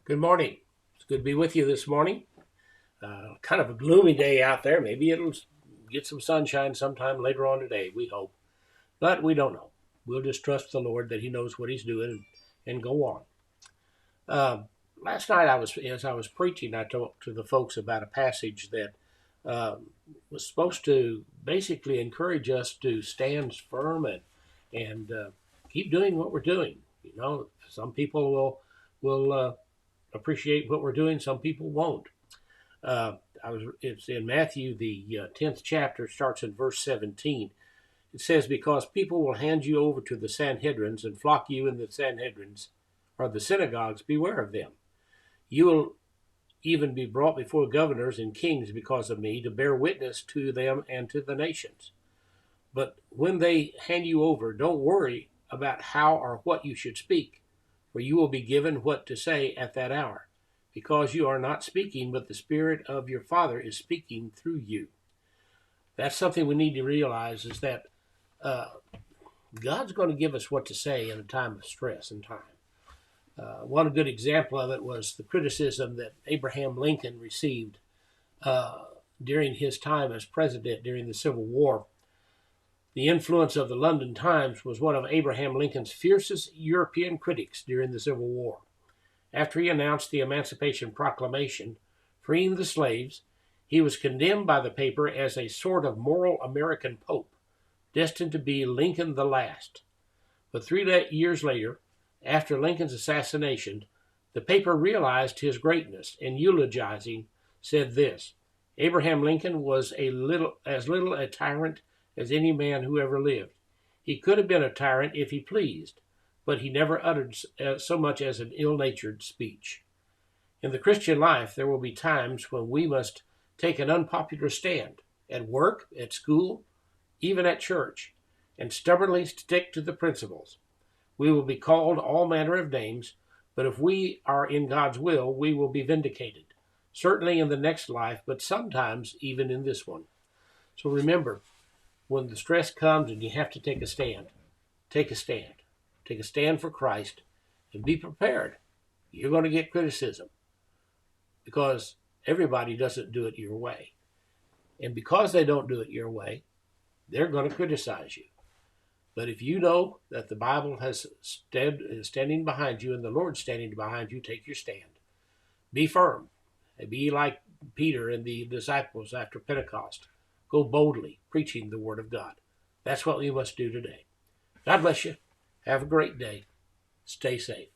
Good morning. It's good to be with you this morning. Kind of a gloomy day out there. Maybe it'll get some sunshine sometime later on today, we hope. But we don't know. We'll just trust the Lord that He knows what He's doing and go on. Last night, as I was preaching, I talked to the folks about a passage that was supposed to basically encourage us to stand firm and keep doing what we're doing. You know, some people will appreciate what we're doing. Some people won't. It's in Matthew, the 10th chapter, starts in verse 17. It says, "Because people will hand you over to the Sanhedrins and flock you in the Sanhedrins or the synagogues, beware of them. You will even be brought before governors and kings because of me to bear witness to them and to the nations. But when they hand you over, don't worry about how or what you should speak, for you will be given what to say at that hour, because you are not speaking, but the Spirit of your Father is speaking through you." That's something we need to realize, is that uh, God's going to give us what to say in a time of stress and time. One good example of it was the criticism that Abraham Lincoln received during his time as president during the Civil War. The influence of the London Times was one of Abraham Lincoln's fiercest European critics during the Civil War. After he announced the Emancipation Proclamation, freeing the slaves, he was condemned by the paper as a sort of moral American pope, destined to be Lincoln the Last. But 3 years later, after Lincoln's assassination, the paper realized his greatness and, eulogizing, said this: "Abraham Lincoln was as little a tyrant as any man who ever lived. He could have been a tyrant if he pleased, but he never uttered so much as an ill-natured speech." In the Christian life, there will be times when we must take an unpopular stand at work, at school, even at church, and stubbornly stick to the principles. We will be called all manner of names, but if we are in God's will, we will be vindicated, certainly in the next life, but sometimes even in this one. So remember, when the stress comes and you have to take a stand, take a stand. Take a stand for Christ and be prepared. You're going to get criticism because everybody doesn't do it your way. And because they don't do it your way, they're going to criticize you. But if you know that the Bible is standing behind you and the Lord standing behind you, take your stand. Be firm. Be like Peter and the disciples after Pentecost. Go boldly, preaching the Word of God. That's what we must do today. God bless you. Have a great day. Stay safe.